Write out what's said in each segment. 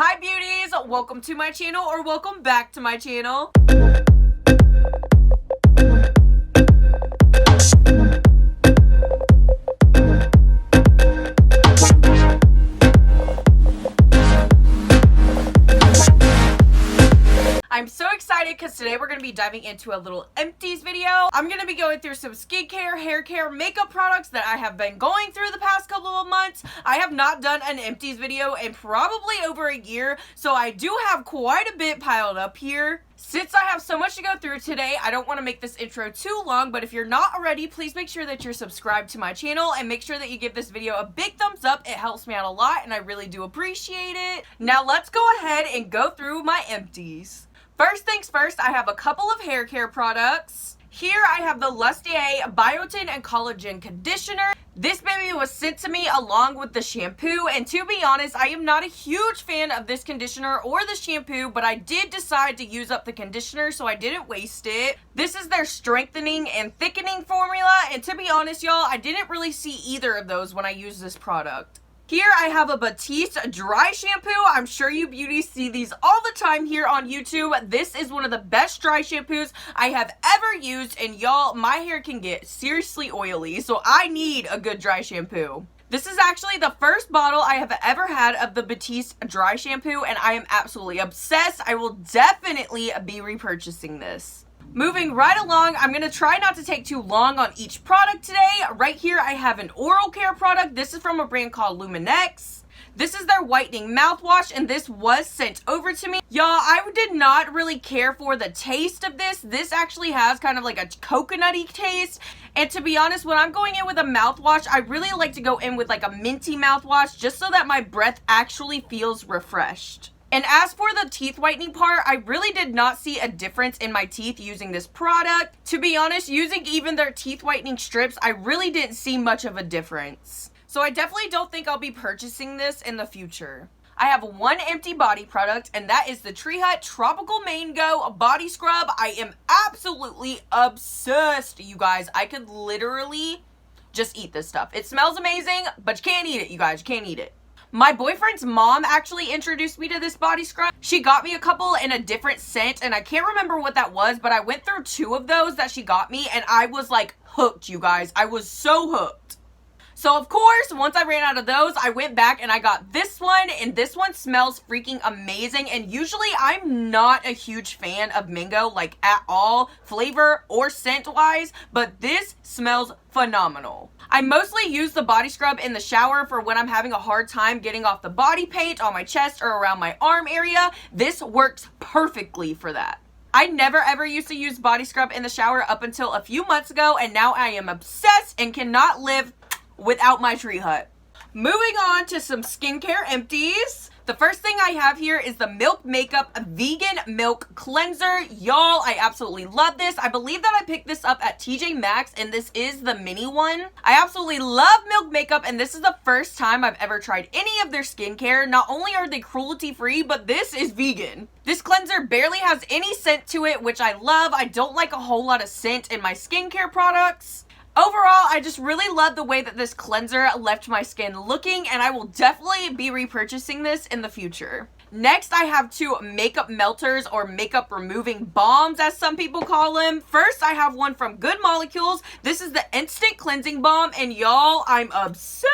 Hi beauties, welcome to my channel or welcome back to my channel. I'm so excited because today we're going to be diving into a little empties video. I'm going to be going through some skincare, hair care, makeup products that I have been going through the past couple of months. I have not done an empties video in probably over a year, so I do have quite a bit piled up here. Since I have so much to go through today, I don't want to make this intro too long, but if you're not already, please make sure that you're subscribed to my channel and make sure that you give this video a big thumbs up. It helps me out a lot and I really do appreciate it. Now let's go ahead and go through my empties. First things first, I have a couple of hair care products. Here I have the Luseta Biotin and Collagen Conditioner. This baby was sent to me along with the shampoo, and to be honest, I am not a huge fan of this conditioner or the shampoo, but I did decide to use up the conditioner, so I didn't waste it. This is their strengthening and thickening formula, and to be honest, y'all, I didn't really see either of those when I used this product. Here I have a Batiste Dry Shampoo. I'm sure you beauties see these all the time here on YouTube. This is one of the best dry shampoos I have ever used, and y'all, my hair can get seriously oily, so I need a good dry shampoo. This is actually the first bottle I have ever had of the Batiste Dry Shampoo, and I am absolutely obsessed. I will definitely be repurchasing this. Moving right along, I'm going to try not to take too long on each product today. Right here, I have an oral care product. This is from a brand called Luminex. This is their Whitening Mouthwash, and this was sent over to me. Y'all, I did not really care for the taste of this. This actually has kind of like a coconutty taste. And to be honest, when I'm going in with a mouthwash, I really like to go in with like a minty mouthwash just so that my breath actually feels refreshed. And as for the teeth whitening part, I really did not see a difference in my teeth using this product. To be honest, using even their teeth whitening strips, I really didn't see much of a difference. So I definitely don't think I'll be purchasing this in the future. I have one empty body product, and that is the Tree Hut Tropical Mango Body Scrub. I am absolutely obsessed, you guys. I could literally just eat this stuff. It smells amazing, but you can't eat it, you guys. You can't eat it. My boyfriend's mom actually introduced me to this body scrub. She got me a couple in a different scent, and I can't remember what that was, but I went through two of those that she got me, and I was like hooked, you guys. I was so hooked. So of course, once I ran out of those, I went back and I got this one, and this one smells freaking amazing. And usually I'm not a huge fan of mango, like at all, flavor or scent wise, but this smells phenomenal. I mostly use the body scrub in the shower for when I'm having a hard time getting off the body paint on my chest or around my arm area. This works perfectly for that. I never ever used to use body scrub in the shower up until a few months ago, and now I am obsessed and cannot live without my Tree Hut. Moving on to some skincare empties. The first thing I have here is the Milk Makeup Vegan Milk Cleanser. Y'all, I absolutely love this. I believe that I picked this up at TJ Maxx, and this is the mini one. I absolutely love Milk Makeup, and this is the first time I've ever tried any of their skincare. Not only are they cruelty-free, but this is vegan. This cleanser barely has any scent to it, which I love. I don't like a whole lot of scent in my skincare products. Overall, I just really love the way that this cleanser left my skin looking, and I will definitely be repurchasing this in the future. Next, I have two makeup melters, or makeup removing balms as some people call them. First, I have one from Good Molecules. This is the Instant Cleansing Balm, and y'all, I'm obsessed.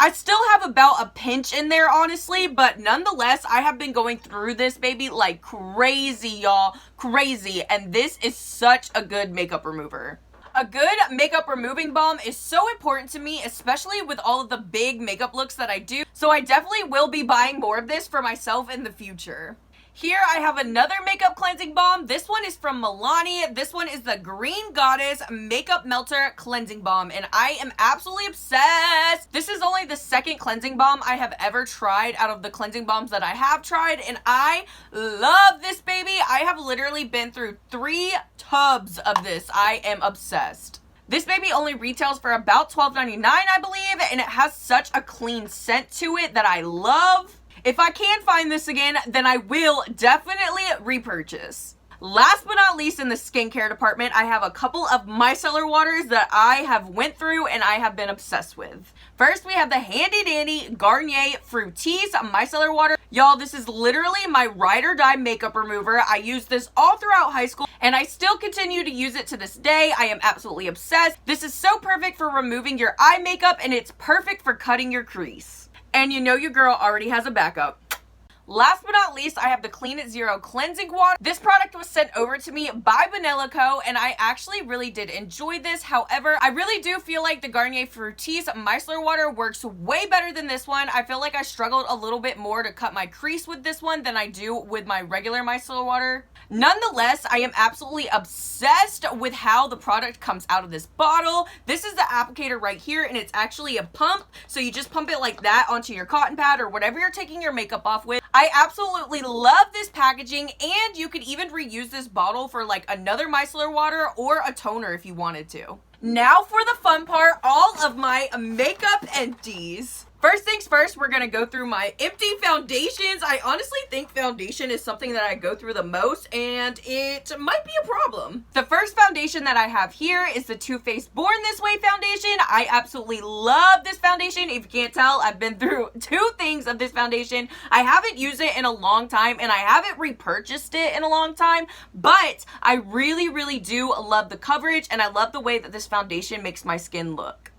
I still have about a pinch in there, honestly, but nonetheless, I have been going through this baby like crazy, y'all. Crazy, and this is such a good makeup remover. A good makeup removing balm is so important to me, especially with all of the big makeup looks that I do. So I definitely will be buying more of this for myself in the future. Here I have another makeup cleansing balm. This one is from Milani. This one is the Green Goddess Makeup Melter Cleansing Balm, and I am absolutely obsessed. This is only the second cleansing balm I have ever tried out of the cleansing balms that I have tried, and I love this baby. I have literally been through 3 tubs of this. I am obsessed. This baby only retails for about $12.99, I believe, and it has such a clean scent to it that I love. If I can find this again, then I will definitely repurchase. Last but not least in the skincare department, I have a couple of micellar waters that I have went through and I have been obsessed with. First, we have the handy dandy Garnier Fructis micellar water. Y'all, this is literally my ride or die makeup remover. I used this all throughout high school and I still continue to use it to this day. I am absolutely obsessed. This is so perfect for removing your eye makeup and it's perfect for cutting your crease. And you know your girl already has a backup. Last but not least, I have the Clean It Zero Cleansing Water. This product was sent over to me by Vanilla Co. and I actually really did enjoy this. However, I really do feel like the Garnier Fructis micellar water works way better than this one. I feel like I struggled a little bit more to cut my crease with this one than I do with my regular micellar water. Nonetheless, I am absolutely obsessed with how the product comes out of this bottle. This is the applicator right here and it's actually a pump. So you just pump it like that onto your cotton pad or whatever you're taking your makeup off with. I absolutely love this packaging and you could even reuse this bottle for like another micellar water or a toner if you wanted to. Now for the fun part, all of my makeup empties. First things first, we're gonna go through my empty foundations. I honestly think foundation is something that I go through the most and it might be a problem. The first foundation that I have here is the Toofaced Born This Way foundation. I absolutely love this foundation. If you can't tell, I've been through 2 things of this foundation. I haven't used it in a long time and I haven't repurchased it in a long time, but I really do love the coverage and I love the way that this foundation makes my skin look.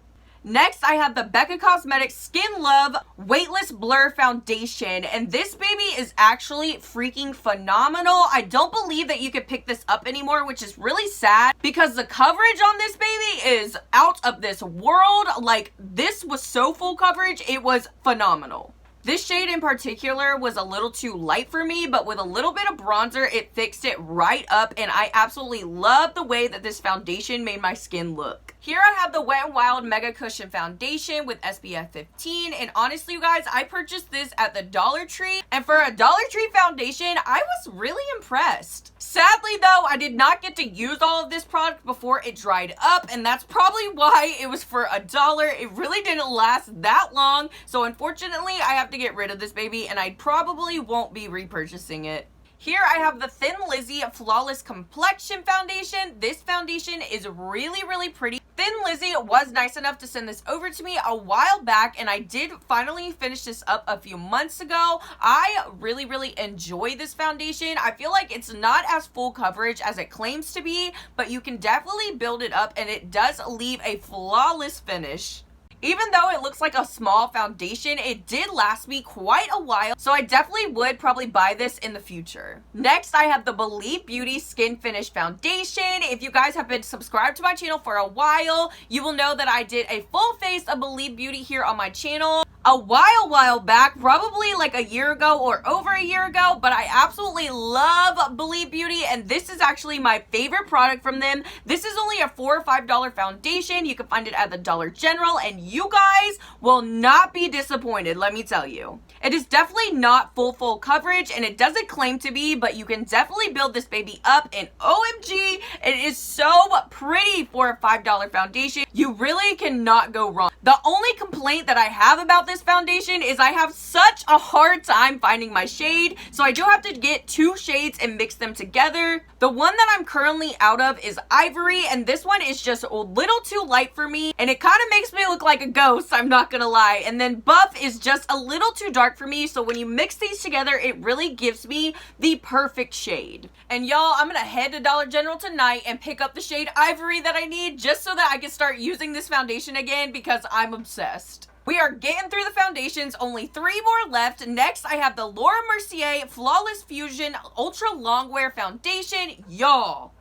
Next, I have the Becca Cosmetics Skin Love Weightless Blur Foundation, and this baby is actually freaking phenomenal. I don't believe that you could pick this up anymore, which is really sad because the coverage on this baby is out of this world. Like, this was so full coverage, it was phenomenal. This shade in particular was a little too light for me, but with a little bit of bronzer, it fixed it right up, and I absolutely love the way that this foundation made my skin look. Here I have the Wet n Wild Mega Cushion Foundation with SPF 15, and honestly, you guys, I purchased this at the Dollar Tree, and for a Dollar Tree foundation, I was really impressed. Sadly, though, I did not get to use all of this product before it dried up, and that's probably why it was for $1. It really didn't last that long, so unfortunately, I have to get rid of this baby, and I probably won't be repurchasing it. Here I have the Thin Lizzy Flawless Complexion Foundation. This foundation is really pretty. Thin Lizzy was nice enough to send this over to me a while back, and I did finally finish this up a few months ago. I really enjoy this foundation. I feel like it's not as full coverage as it claims to be, but you can definitely build it up, and it does leave a flawless finish. Even though it looks like a small foundation, it did last me quite a while, so I definitely would probably buy this in the future. Next, I have the Believe Beauty Skin Finish Foundation. If you guys have been subscribed to my channel for a while, you will know that I did a full face of Believe Beauty here on my channel a while back, probably like a year ago or over a year ago, but I absolutely love Believe Beauty, and this is actually my favorite product from them. This is only a $4 or $5 foundation. You can find it at the Dollar General, and you guys will not be disappointed, let me tell you. It is definitely not full coverage, and it doesn't claim to be, but you can definitely build this baby up, and OMG, it is so pretty for a $5 foundation. You really cannot go wrong. The only complaint that I have about this foundation is I have such a hard time finding my shade, so I do have to get 2 shades and mix them together. The one that I'm currently out of is Ivory, and this one is just a little too light for me, and it kind of makes me look like a ghost, I'm not gonna lie. And then Buff is just a little too dark for me, so when you mix these together, it really gives me the perfect shade. And y'all, I'm gonna head to Dollar General tonight and pick up the shade Ivory that I need just so that I can start using this foundation again because I'm obsessed. We are getting through the foundations, only 3 more left. Next, I have the Laura Mercier Flawless Fusion Ultra Longwear Foundation. Y'all,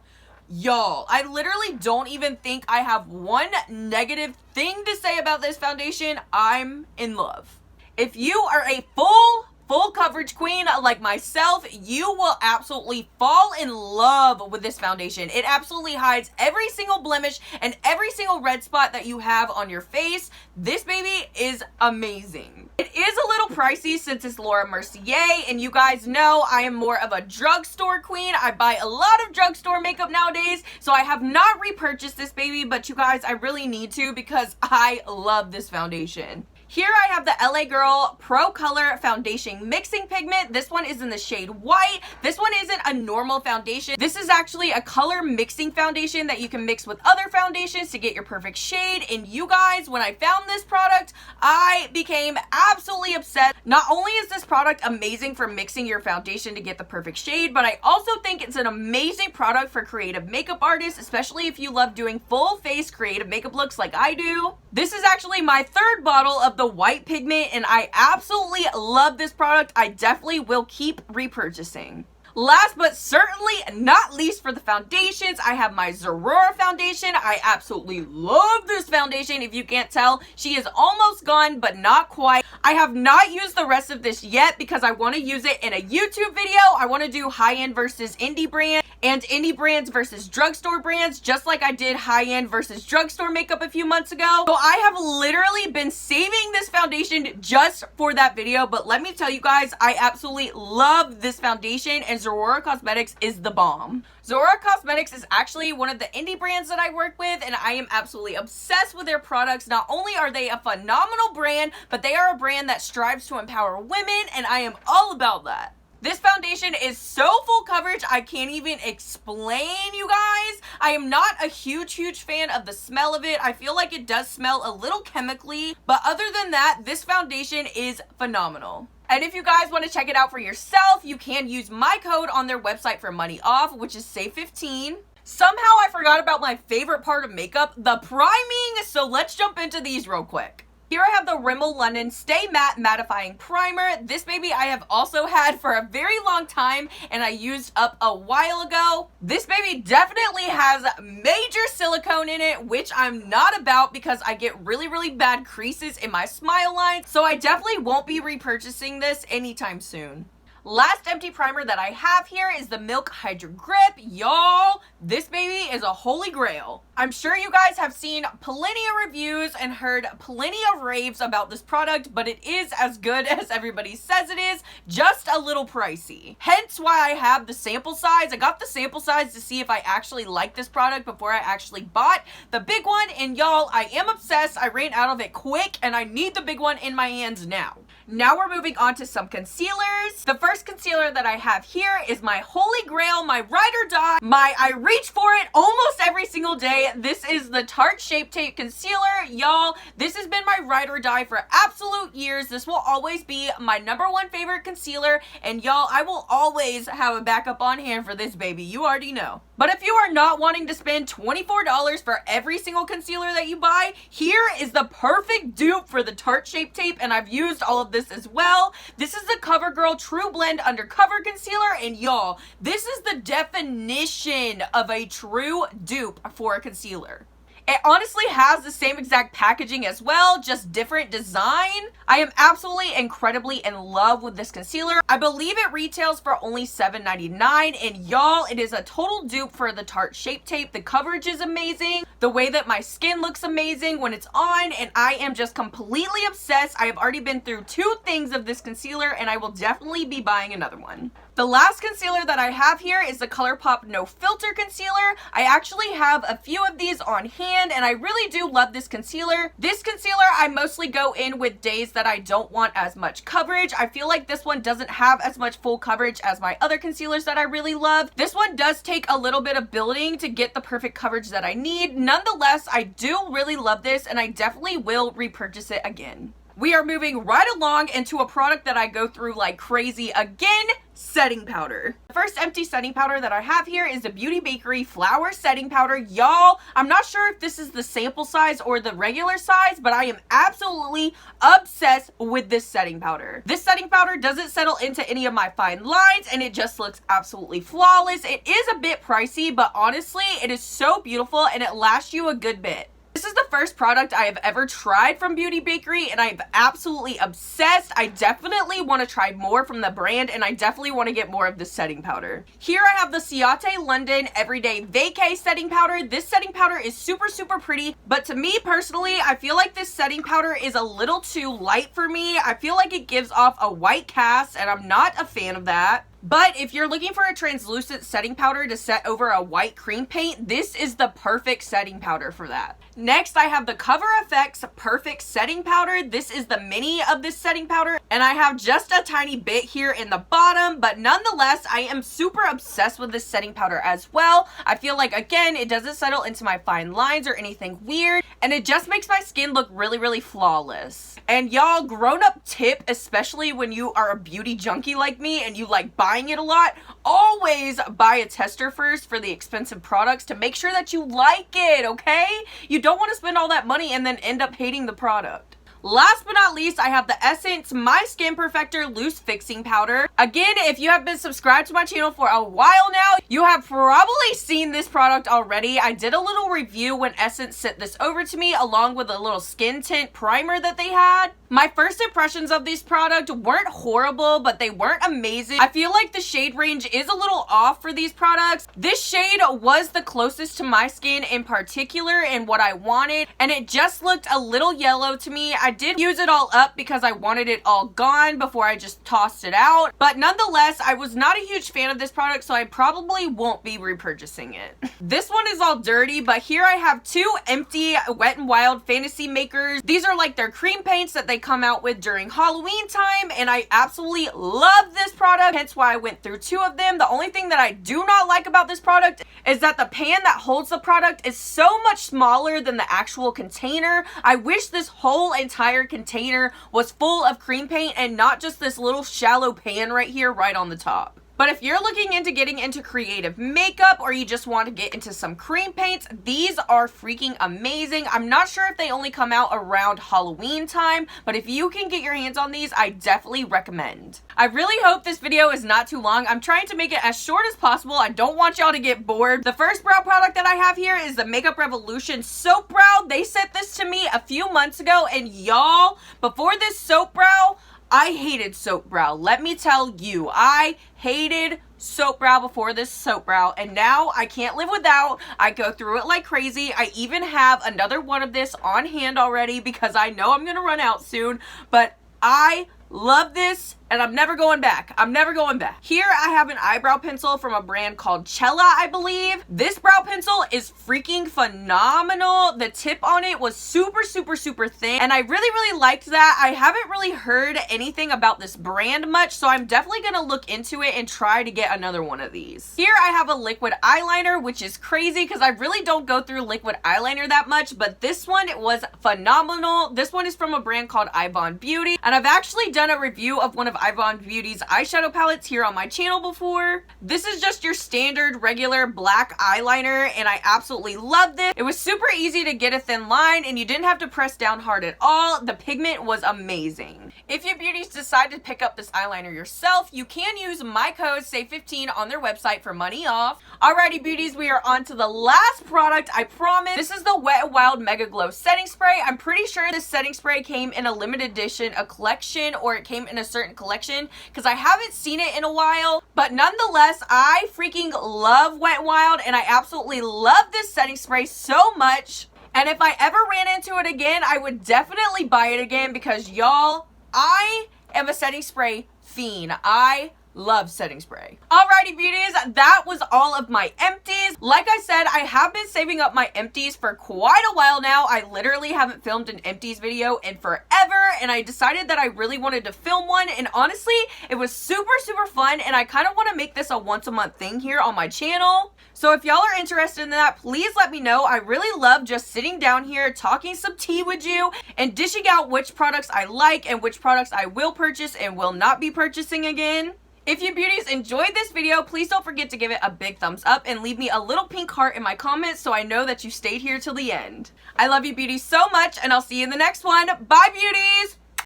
I literally don't even think I have one negative thing to say about this foundation. I'm in love. If you are a full coverage queen like myself, you will absolutely fall in love with this foundation. It absolutely hides every single blemish and every single red spot that you have on your face. This baby is amazing. It is a little pricey since it's Laura Mercier, and you guys know I am more of a drugstore queen. I buy a lot of drugstore makeup nowadays, so I have not repurchased this baby, but you guys, I really need to because I love this foundation. Here I have the LA Girl Pro Color Foundation Mixing Pigment. This one is in the shade white. This one isn't a normal foundation. This is actually a color mixing foundation that you can mix with other foundations to get your perfect shade. And you guys, when I found this product, I became absolutely obsessed. Not only is this product amazing for mixing your foundation to get the perfect shade, but I also think it's an amazing product for creative makeup artists, especially if you love doing full face creative makeup looks like I do. This is actually my third bottle of the white pigment, and I absolutely love this product. I definitely will keep repurchasing. Last but certainly not least for the foundations, I have my Aurora foundation. I absolutely love this foundation. If you can't tell, she is almost gone, but not quite. I have not used the rest of this yet because I want to use it in a YouTube video. I want to do high-end versus indie brand and indie brands versus drugstore brands, just like I did high-end versus drugstore makeup a few months ago. So I have literally been saving this foundation just for that video, but let me tell you guys, I absolutely love this foundation, and Aurora Cosmetics is the bomb. Aurora Cosmetics is actually one of the indie brands that I work with, and I am absolutely obsessed with their products. Not only are they a phenomenal brand, but they are a brand that strives to empower women, and I am all about that. This foundation is so full coverage, I can't even explain, you guys. I am not a huge fan of the smell of it. I feel like it does smell a little chemically, but other than that, this foundation is phenomenal. And if you guys want to check it out for yourself, you can use my code on their website for money off, which is SAVE15. Somehow I forgot about my favorite part of makeup, the priming, so let's jump into these real quick. Here I have the Rimmel London Stay Matte Mattifying Primer. This baby I have also had for a very long time and I used up a while ago. This baby definitely has major silicone in it, which I'm not about because I get really bad creases in my smile lines. So I definitely won't be repurchasing this anytime soon. Last empty primer that I have here is the Milk Hydra Grip. Y'all, this baby is a holy grail. I'm sure you guys have seen plenty of reviews and heard plenty of raves about this product, but it is as good as everybody says it is, just a little pricey. Hence why I have the sample size. I got the sample size to see if I actually like this product before I actually bought the big one, and y'all, I am obsessed. I ran out of it quick, and I need the big one in my hands now. Now we're moving on to some concealers. The first concealer that I have here is my holy grail, my ride or die, I reach for it almost every single day. This is the Tarte Shape Tape Concealer. Y'all, this has been my ride or die for absolute years. This will always be my #1 favorite concealer, and y'all, I will always have a backup on hand for this baby. You already know. But if you are not wanting to spend $24 for every single concealer that you buy, here is the perfect dupe for the Tarte Shape Tape, and I've used all of this as well. This is the Covergirl True Blend Undercover Concealer, and y'all, this is the definition of a true dupe for a concealer. It honestly has the same exact packaging as well, just different design. I am absolutely incredibly in love with this concealer. I believe it retails for only $7.99, and y'all, it is a total dupe for the Tarte Shape Tape. The coverage is amazing. The way that my skin looks amazing when it's on, and I am just completely obsessed. I have already been through 2 things of this concealer, and I will definitely be buying another one. The last concealer that I have here is the Colourpop No Filter Concealer. I actually have a few of these on hand, and I really do love this concealer. This concealer I mostly go in with days that I don't want as much coverage. I feel like this one doesn't have as much full coverage as my other concealers that I really love. This one does take a little bit of building to get the perfect coverage that I need. Nonetheless, I do really love this, and I definitely will repurchase it again. We are moving right along into a product that I go through like crazy again, setting powder. The first empty setting powder that I have here is the Beauty Bakery Flour Setting Powder. Y'all, I'm not sure if this is the sample size or the regular size, but I am absolutely obsessed with this setting powder. This setting powder doesn't settle into any of my fine lines, and it just looks absolutely flawless. It is a bit pricey, but honestly, it is so beautiful and it lasts you a good bit. This is the first product I have ever tried from Beauty Bakery, and I'm absolutely obsessed. I definitely want to try more from the brand, and I definitely want to get more of this setting powder. Here I have the Ciate London Everyday Vacay Setting Powder. This setting powder is super pretty, but to me personally, I feel like this setting powder is a little too light for me. I feel like it gives off a white cast, and I'm not a fan of that. But if you're looking for a translucent setting powder to set over a white cream paint, this is the perfect setting powder for that. Next, I have the Cover FX Perfect Setting Powder. This is the mini of this setting powder, and I have just a tiny bit here in the bottom, but nonetheless, I am super obsessed with this setting powder as well. I feel like, again, it doesn't settle into my fine lines or anything weird, and it just makes my skin look really, really flawless. And y'all, grown-up tip, especially when you are a beauty junkie like me and you like buying it a lot, always buy a tester first for the expensive products to make sure that you like it, okay? You don't want to spend all that money and then end up hating the product. Last but not least, I have the Essence My Skin Perfector Loose Fixing Powder. Again, if you have been subscribed to my channel for a while now, you have probably seen this product already. I did a little review when Essence sent this over to me along with a little skin tint primer that they had. My first impressions of this product weren't horrible, but they weren't amazing. I feel like the shade range is a little off for these products. This shade was the closest to my skin in particular and what I wanted, and it just looked a little yellow to me. I did use it all up because I wanted it all gone before I just tossed it out, but nonetheless, I was not a huge fan of this product, so I probably won't be repurchasing it. This one is all dirty, but here I have two empty Wet n Wild Fantasy Makers. These are like their cream paints that they come out with during Halloween time, and I absolutely love this product, hence why I went through two of them. The only thing that I do not like about this product is that the pan that holds the product is so much smaller than the actual container. I wish this whole entire container was full of cream paint and not just this little shallow pan right here right on the top. But if you're looking into getting into creative makeup or you just want to get into some cream paints, these are freaking amazing. I'm not sure if they only come out around Halloween time, but if you can get your hands on these, I definitely recommend. I really hope this video is not too long. I'm trying to make it as short as possible. I don't want y'all to get bored. The first brow product that I have here is the Makeup Revolution Soap Brow. They sent this to me a few months ago, and y'all, before this soap brow, I hated soap brow. Let me tell you, I hated soap brow before this soap brow, and now I can't live without. I go through it like crazy. I even have another one of this on hand already because I know I'm gonna run out soon, but I love this, and I'm never going back. I'm never going back. Here I have an eyebrow pencil from a brand called Cella, I believe. This brow pencil is freaking phenomenal. The tip on it was super, super, super thin, and I really, really liked that. I haven't really heard anything about this brand much, so I'm definitely gonna look into it and try to get another one of these. Here I have a liquid eyeliner, which is crazy because I really don't go through liquid eyeliner that much, but this one was phenomenal. This one is from a brand called Ivon Beauty, and I've actually done a review of one of Ivon Beauty's eyeshadow palettes here on my channel before. This is just your standard regular black eyeliner, and I absolutely love this. It was super easy to get a thin line, and you didn't have to press down hard at all. The pigment was amazing. If you beauties decide to pick up this eyeliner yourself, you can use my code SAVE15 on their website for money off. Alrighty beauties, we are on to the last product, I promise. This is the Wet n Wild Megaglow setting spray. I'm pretty sure this setting spray came in a limited edition, a collection, or it came in a certain collection because I haven't seen it in a while, but nonetheless, I freaking love Wet n Wild, and I absolutely love this setting spray so much, and if I ever ran into it again, I would definitely buy it again because y'all, I am a setting spray fiend. I love setting spray. Alrighty beauties, that was all of my empties. Like I said, I have been saving up my empties for quite a while now. I literally haven't filmed an empties video in forever, and I decided that I really wanted to film one, and honestly, it was super, super fun, and I kind of want to make this a once a month thing here on my channel. So if y'all are interested in that, please let me know. I really love just sitting down here, talking some tea with you, and dishing out which products I like and which products I will purchase and will not be purchasing again. If you beauties enjoyed this video, please don't forget to give it a big thumbs up and leave me a little pink heart in my comments so I know that you stayed here till the end. I love you beauties so much, and I'll see you in the next one. Bye beauties!